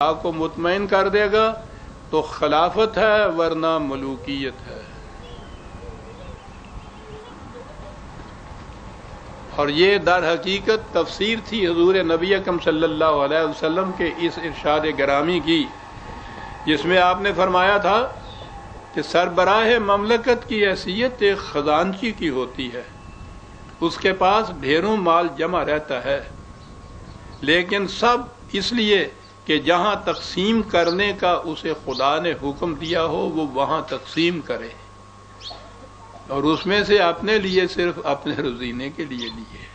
اللہ کو مطمئن کر دے گا تو خلافت ہے ورنہ ملوکیت ہے۔ اور یہ در حقیقت تفسیر تھی حضور نبی اکرم صلی اللہ علیہ وسلم کے اس ارشاد گرامی کی، جس میں آپ نے فرمایا تھا کہ سربراہ مملکت کی حیثیت ایک خزانچی کی ہوتی ہے، اس کے پاس ڈھیروں مال جمع رہتا ہے، لیکن سب اس لیے کہ جہاں تقسیم کرنے کا اسے خدا نے حکم دیا ہو وہ وہاں تقسیم کرے، اور اس میں سے اپنے لیے صرف اپنے روزینے کے لیے لیے۔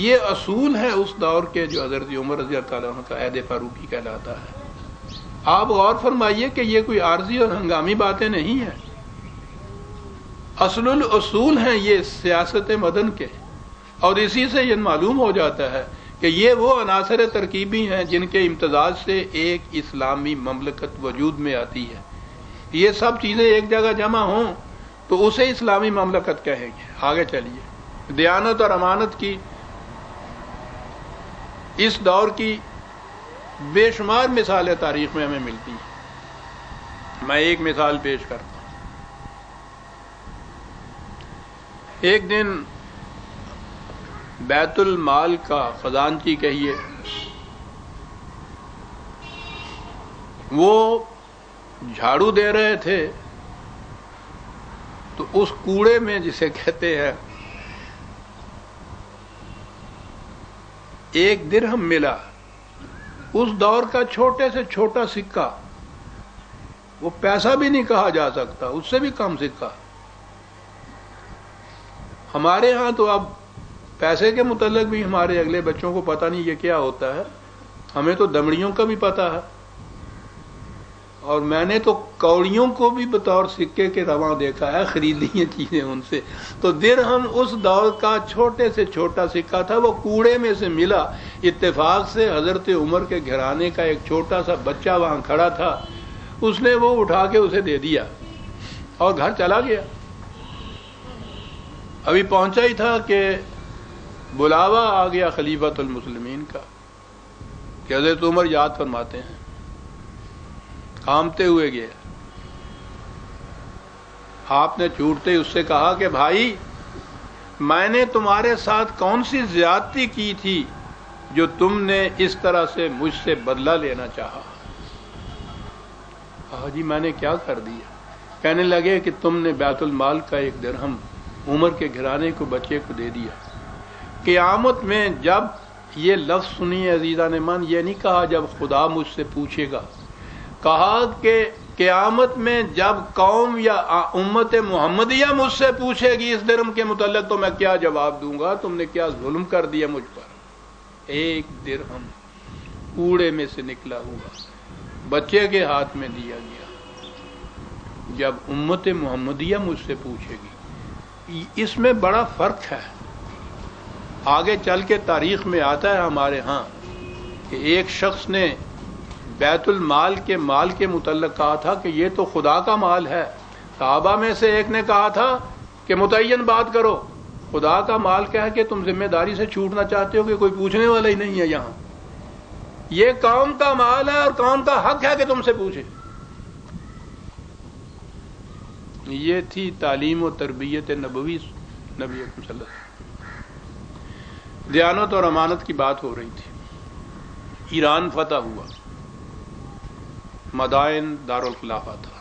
یہ اصول ہے اس دور کے جو حضرت عمر رضی اللہ تعالیٰ عنہ کا عہد فاروقی کہلاتا ہے۔ آپ غور فرمائیے کہ یہ کوئی عارضی اور ہنگامی باتیں نہیں ہیں، اصل الاصول ہیں یہ سیاست مدن کے، اور اسی سے یہ معلوم ہو جاتا ہے کہ یہ وہ عناصر ترکیبی ہیں جن کے امتزاج سے ایک اسلامی مملکت وجود میں آتی ہے۔ یہ سب چیزیں ایک جگہ جمع ہوں تو اسے اسلامی مملکت کہیں گے۔ آگے چلیے، دیانت اور امانت کی اس دور کی بے شمار مثالیں تاریخ میں ہمیں ملتی ہیں۔ میں ایک مثال پیش کرتا ہوں۔ ایک دن بیت المال کا خزانچی کہیے، وہ جھاڑو دے رہے تھے تو اس کوڑے میں جسے کہتے ہیں ایک درہم ملا، اس دور کا چھوٹے سے چھوٹا سکہ، وہ پیسہ بھی نہیں کہا جا سکتا، اس سے بھی کم سکہ۔ ہمارے ہاں تو اب پیسے کے متعلق بھی ہمارے اگلے بچوں کو پتہ نہیں یہ کیا ہوتا ہے، ہمیں تو دمڑیوں کا بھی پتہ ہے، اور میں نے تو کوڑیوں کو بھی بطور سکے کے رواں دیکھا ہے، خریدی ہیں چیزیں ان سے۔ تو درہم اس دور کا چھوٹے سے چھوٹا سکہ تھا، وہ کوڑے میں سے ملا، اتفاق سے حضرت عمر کے گھرانے کا ایک چھوٹا سا بچہ وہاں کھڑا تھا، اس نے وہ اٹھا کے اسے دے دیا اور گھر چلا گیا۔ ابھی پہنچا ہی تھا کہ بلاوا آ گیا خلیفۃ المسلمین کا کہ حضرت عمر یاد فرماتے ہیں، کامتے ہوئے گیا۔ آپ نے چھوٹتے اس سے کہا کہ بھائی، میں نے تمہارے ساتھ کون سی زیادتی کی تھی جو تم نے اس طرح سے مجھ سے بدلہ لینا چاہا؟ کہا جی میں نے کیا کر دیا؟ کہنے لگے کہ تم نے بیت المال کا ایک درہم عمر کے گھرانے کو بچے کو دے دیا۔ قیامت میں جب یہ لفظ سنیے عزیزان من، یہ نہیں کہا جب خدا مجھ سے پوچھے گا، کہا کہ قیامت میں جب قوم یا امت محمدیہ مجھ سے پوچھے گی اس درہم کے متعلق تو میں کیا جواب دوں گا؟ تم نے کیا ظلم کر دیا مجھ پر؟ ایک درہم کوڑے میں سے نکلا ہوا بچے کے ہاتھ میں دیا گیا، جب امت محمدیہ مجھ سے پوچھے گی۔ اس میں بڑا فرق ہے۔ آگے چل کے تاریخ میں آتا ہے ہمارے ہاں کہ ایک شخص نے بیت المال کے مال کے متعلق کہا تھا کہ یہ تو خدا کا مال ہے۔ صحابہ میں سے ایک نے کہا تھا کہ متعین بات کرو، خدا کا مال کہہ کے تم ذمہ داری سے چھوٹنا چاہتے ہو کہ کوئی پوچھنے والا ہی نہیں ہے یہاں؟ یہ قوم کا مال ہے اور قوم کا حق ہے کہ تم سے پوچھے۔ یہ تھی تعلیم و تربیت نبوی نبی اکرم صلی اللہ علیہ وسلم۔ دیانت اور امانت کی بات ہو رہی تھی۔ ایران فتح ہوا، مدائن دارالخلافہ تھا۔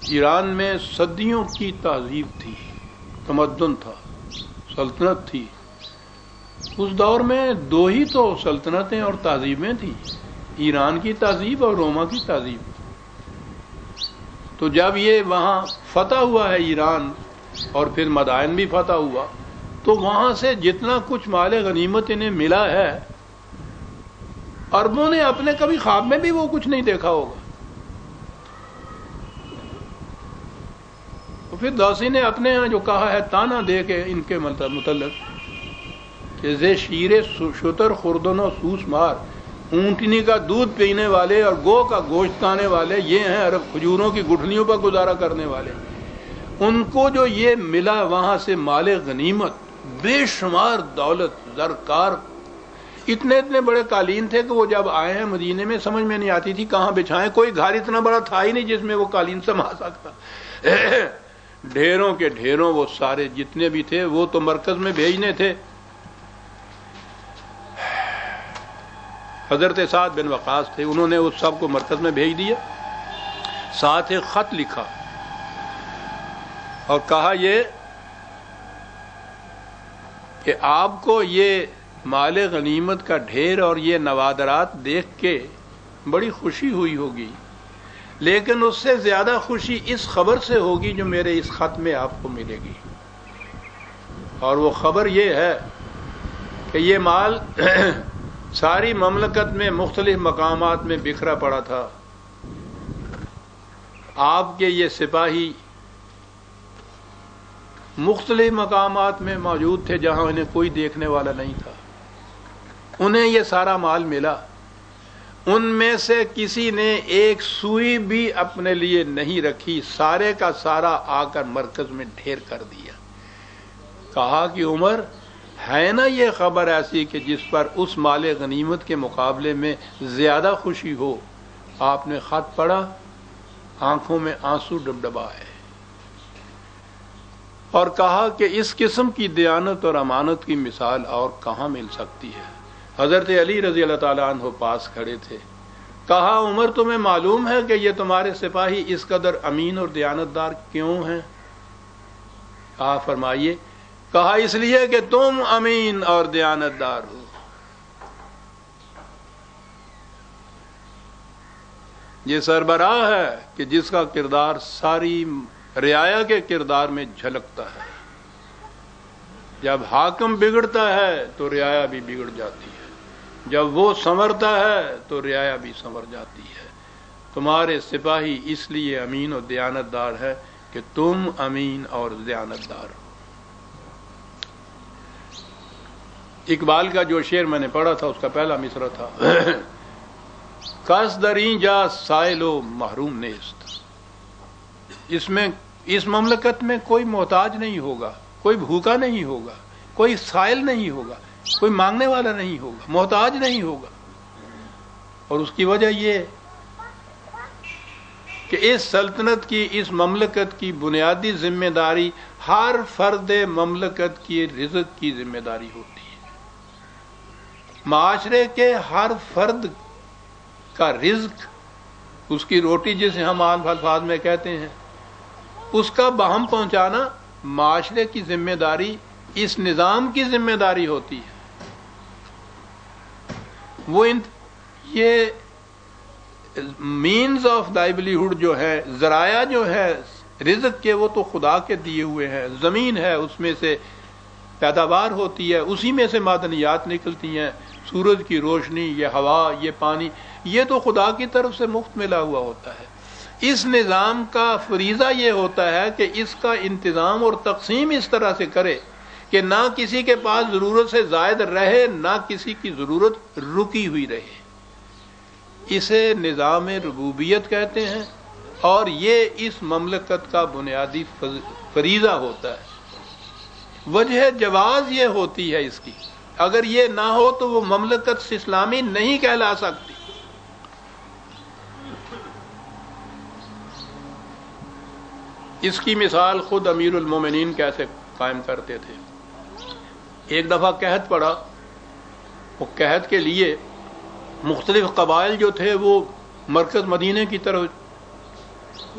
ایران میں صدیوں کی تہذیب تھی، تمدن تھا، سلطنت تھی۔ اس دور میں دو ہی تو سلطنتیں اور تہذیبیں تھیں، ایران کی تہذیب اور روما کی تہذیب۔ تو جب یہ وہاں فتح ہوا ہے ایران، اور پھر مدائن بھی فتح ہوا، تو وہاں سے جتنا کچھ مال غنیمت انہیں ملا ہے، عربوں نے اپنے کبھی خواب میں بھی وہ کچھ نہیں دیکھا ہوگا۔ تو پھر داسی نے اپنے ہاں جو کہا ہے تانا دے کے ان کے متعلق کہ زے شیر شتر خوردن و سوس مار، اونٹنی کا دودھ پینے والے اور گو کا گوشت کھانے والے یہ ہیں عرب، کھجوروں کی گٹھلیوں پر گزارا کرنے والے۔ ان کو جو یہ ملا وہاں سے مال غنیمت، بے شمار دولت، زرکار اتنے اتنے بڑے قالین تھے کہ وہ جب آئے ہیں مدینے میں سمجھ میں نہیں آتی تھی کہاں بچھائیں، کوئی گھر اتنا بڑا تھا ہی نہیں جس میں وہ قالین سما سکتا۔ ڈھیروں کے ڈھیروں وہ سارے جتنے بھی تھے وہ تو مرکز میں بھیجنے تھے۔ حضرت سعد بن وقاص تھے، انہوں نے اس سب کو مرکز میں بھیج دیا، ساتھ ایک خط لکھا اور کہا یہ کہ آپ کو یہ مال غنیمت کا ڈھیر اور یہ نوادرات دیکھ کے بڑی خوشی ہوئی ہوگی، لیکن اس سے زیادہ خوشی اس خبر سے ہوگی جو میرے اس خط میں آپ کو ملے گی، اور وہ خبر یہ ہے کہ یہ مال ساری مملکت میں مختلف مقامات میں بکھرا پڑا تھا، آپ کے یہ سپاہی مختلف مقامات میں موجود تھے جہاں انہیں کوئی دیکھنے والا نہیں تھا، انہیں یہ سارا مال ملا، ان میں سے کسی نے ایک سوئی بھی اپنے لیے نہیں رکھی، سارے کا سارا آ کر مرکز میں ڈھیر کر دیا۔ کہا کہ عمر ہے نا یہ خبر ایسی کہ جس پر اس مال غنیمت کے مقابلے میں زیادہ خوشی ہو؟ آپ نے خط پڑھا، آنکھوں میں آنسو ڈبڈبائے اور کہا کہ اس قسم کی دیانت اور امانت کی مثال اور کہاں مل سکتی ہے؟ حضرت علی رضی اللہ تعالیٰ عنہ پاس کھڑے تھے، کہا عمر تمہیں معلوم ہے کہ یہ تمہارے سپاہی اس قدر امین اور دیانتدار کیوں ہیں؟ کہا فرمائیے۔ کہا اس لیے کہ تم امین اور دیانتدار ہو۔ یہ سربراہ ہے کہ جس کا کردار ساری رعایا کے کردار میں جھلکتا ہے، جب حاکم بگڑتا ہے تو رعایا بھی بگڑ جاتی ہے، جب وہ سنورتا ہے تو رعایا بھی سنور جاتی ہے۔ تمہارے سپاہی اس لیے امین اور دیانتدار ہے کہ تم امین اور دیانتدار ہو۔ اقبال کا جو شعر میں نے پڑھا تھا اس کا پہلا مصرع تھا، کس دریں جا سائل و محروم نیست۔ اس مملکت میں کوئی محتاج نہیں ہوگا، کوئی بھوکا نہیں ہوگا، کوئی سائل نہیں ہوگا، کوئی مانگنے والا نہیں ہوگا، محتاج نہیں ہوگا۔ اور اس کی وجہ یہ کہ اس سلطنت کی، اس مملکت کی بنیادی ذمہ داری ہر فرد مملکت کی رزق کی ذمہ داری ہوتی ہے۔ معاشرے کے ہر فرد کا رزق، اس کی روٹی جسے ہم عام الفاظ میں کہتے ہیں، اس کا باہم پہنچانا معاشرے کی ذمہ داری، اس نظام کی ذمہ داری ہوتی ہے۔ وہ یہ مینز آف لائیولیہڈ جو ہے، ذرائع جو ہے رزق کے، وہ تو خدا کے دیے ہوئے ہیں۔ زمین ہے، اس میں سے پیداوار ہوتی ہے، اسی میں سے معدنیات نکلتی ہیں، سورج کی روشنی، یہ ہوا، یہ پانی، یہ تو خدا کی طرف سے مفت ملا ہوا ہوتا ہے۔ اس نظام کا فریضہ یہ ہوتا ہے کہ اس کا انتظام اور تقسیم اس طرح سے کرے کہ نہ کسی کے پاس ضرورت سے زائد رہے، نہ کسی کی ضرورت رکی ہوئی رہے۔ اسے نظام ربوبیت کہتے ہیں، اور یہ اس مملکت کا بنیادی فریضہ ہوتا ہے۔ وجہ جواز یہ ہوتی ہے اس کی، اگر یہ نہ ہو تو وہ مملکت اسلامی نہیں کہلا سکتی۔ اس کی مثال خود امیر المومنین کیسے قائم کرتے تھے۔ ایک دفعہ قحط پڑا، وہ قحط کے لیے مختلف قبائل جو تھے وہ مرکز مدینے کی طرف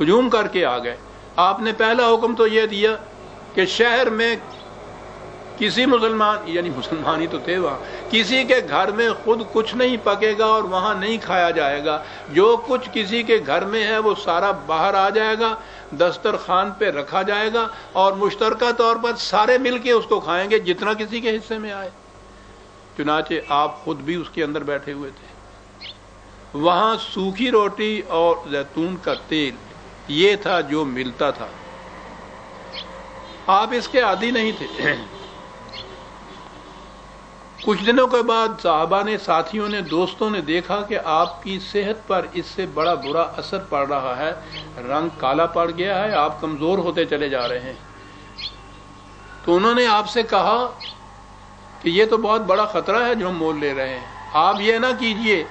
ہجوم کر کے آ گئے۔ آپ نے پہلا حکم تو یہ دیا کہ شہر میں کسی مسلمان، یعنی مسلمان ہی تو تھے وہاں، کسی کے گھر میں خود کچھ نہیں پکے گا اور وہاں نہیں کھایا جائے گا، جو کچھ کسی کے گھر میں ہے وہ سارا باہر آ جائے گا، دسترخوان پہ رکھا جائے گا، اور مشترکہ طور پر سارے مل کے اس کو کھائیں گے جتنا کسی کے حصے میں آئے۔ چنانچہ آپ خود بھی اس کے اندر بیٹھے ہوئے تھے۔ وہاں سوکھی روٹی اور زیتون کا تیل یہ تھا جو ملتا تھا۔ آپ اس کے عادی نہیں تھے۔ کچھ دنوں کے بعد صحابہ نے، ساتھیوں نے، دوستوں نے دیکھا کہ آپ کی صحت پر اس سے بڑا برا اثر پڑ رہا ہے، رنگ کالا پڑ گیا ہے، آپ کمزور ہوتے چلے جا رہے ہیں۔ تو انہوں نے آپ سے کہا کہ یہ تو بہت بڑا خطرہ ہے جو ہم مول لے رہے ہیں. آپ یہ نہ کیجئے،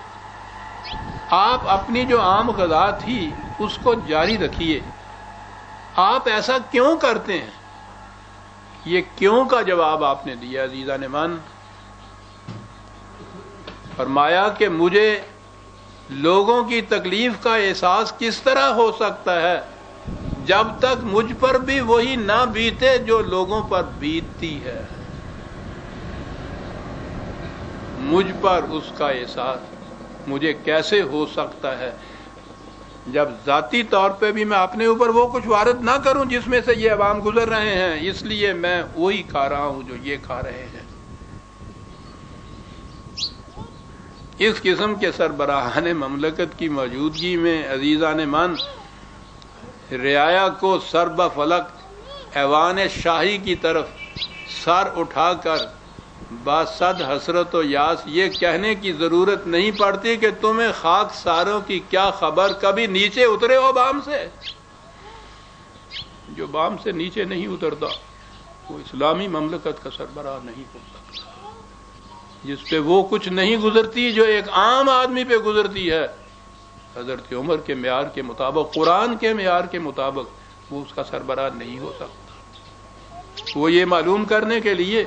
آپ اپنی جو عام غذا تھی اس کو جاری رکھیے. آپ ایسا کیوں کرتے ہیں؟ یہ کیوں کا جواب آپ نے دیا عزیزان من. فرمایا کہ مجھے لوگوں کی تکلیف کا احساس کس طرح ہو سکتا ہے جب تک مجھ پر بھی وہی نہ بیتے جو لوگوں پر بیتتی ہے. مجھ پر اس کا احساس مجھے کیسے ہو سکتا ہے جب ذاتی طور پہ بھی میں اپنے اوپر وہ کچھ وارد نہ کروں جس میں سے یہ عوام گزر رہے ہیں. اس لیے میں وہی کھا رہا ہوں جو یہ کھا رہے ہیں. اس قسم کے سربراہان مملکت کی موجودگی میں عزیزان من رعایا کو سرب فلک ایوان شاہی کی طرف سر اٹھا کر باسد حسرت و یاس یہ کہنے کی ضرورت نہیں پڑتی کہ تمہیں خاک ساروں کی کیا خبر، کبھی نیچے اترے ہو بام سے. جو بام سے نیچے نہیں اترتا وہ اسلامی مملکت کا سربراہ نہیں ہو سکتا. جس پہ وہ کچھ نہیں گزرتی جو ایک عام آدمی پہ گزرتی ہے، حضرت عمر کے معیار کے مطابق، قرآن کے معیار کے مطابق وہ اس کا سربراہ نہیں ہو سکتا. وہ یہ معلوم کرنے کے لیے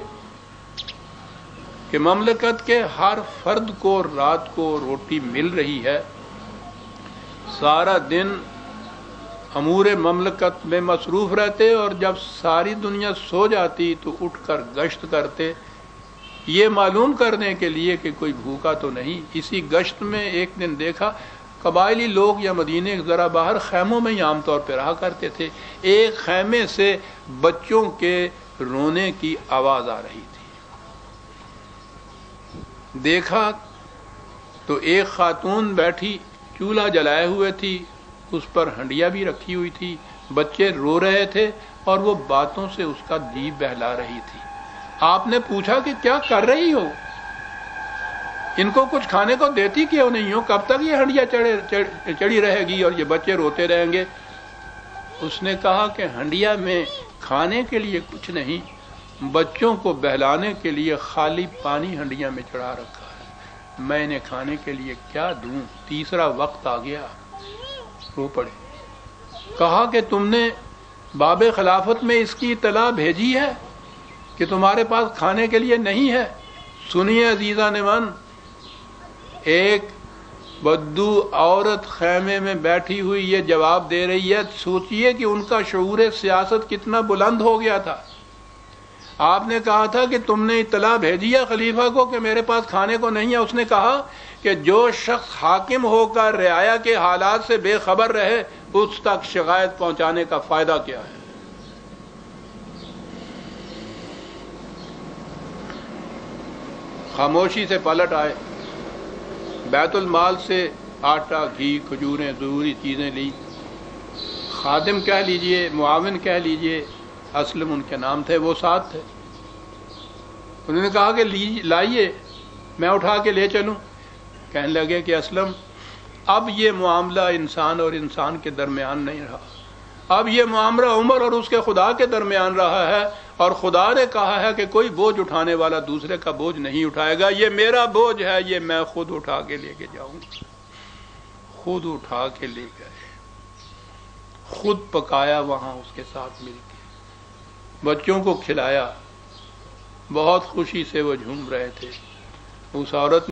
کہ مملکت کے ہر فرد کو رات کو روٹی مل رہی ہے، سارا دن امور مملکت میں مصروف رہتے اور جب ساری دنیا سو جاتی تو اٹھ کر گشت کرتے، یہ معلوم کرنے کے لیے کہ کوئی بھوکا تو نہیں. اسی گشت میں ایک دن دیکھا قبائلی لوگ یا مدینے ذرا باہر خیموں میں ہی عام طور پہ رہا کرتے تھے. ایک خیمے سے بچوں کے رونے کی آواز آ رہی تھی. دیکھا تو ایک خاتون بیٹھی چولہا جلائے ہوئے تھی، اس پر ہنڈیا بھی رکھی ہوئی تھی، بچے رو رہے تھے اور وہ باتوں سے اس کا جی بہلا رہی تھی. آپ نے پوچھا کہ کیا کر رہی ہو؟ ان کو کچھ کھانے کو دیتی کیوں نہیں ہو؟ کب تک یہ ہنڈیا چڑھی رہے گی اور یہ بچے روتے رہیں گے؟ اس نے کہا کہ ہنڈیا میں کھانے کے لیے کچھ نہیں، بچوں کو بہلانے کے لیے خالی پانی ہنڈیا میں چڑھا رکھا ہے. میں انہیں کھانے کے لیے کیا دوں؟ تیسرا وقت آ گیا، رو پڑے. کہا کہ تم نے باب خلافت میں اس کی اطلاع بھیجی ہے کہ تمہارے پاس کھانے کے لیے نہیں ہے؟ سنیے عزیزان من، ایک بدو عورت خیمے میں بیٹھی ہوئی یہ جواب دے رہی ہے. سوچئے کہ ان کا شعور سیاست کتنا بلند ہو گیا تھا. آپ نے کہا تھا کہ تم نے اطلاع بھیجی ہے خلیفہ کو کہ میرے پاس کھانے کو نہیں ہے. اس نے کہا کہ جو شخص حاکم ہو کر رعایا کے حالات سے بے خبر رہے اس تک شکایت پہنچانے کا فائدہ کیا ہے؟ خاموشی سے پلٹ آئے، بیت المال سے آٹا، گھی، کھجوریں، ضروری چیزیں لی. خادم کہہ لیجئے، معاون کہہ لیجئے، اسلم ان کے نام تھے، وہ ساتھ تھے. انہوں نے کہا کہ لائیے، میں اٹھا کے لے چلوں. کہنے لگے کہ اسلم اب یہ معاملہ انسان اور انسان کے درمیان نہیں رہا، اب یہ معاملہ عمر اور اس کے خدا کے درمیان رہا ہے، اور خدا نے کہا ہے کہ کوئی بوجھ اٹھانے والا دوسرے کا بوجھ نہیں اٹھائے گا. یہ میرا بوجھ ہے، یہ میں خود اٹھا کے لے کے جاؤں. خود اٹھا کے لے گئے، خود پکایا وہاں اس کے ساتھ مل کے، بچوں کو کھلایا. بہت خوشی سے وہ جھوم رہے تھے. اس عورت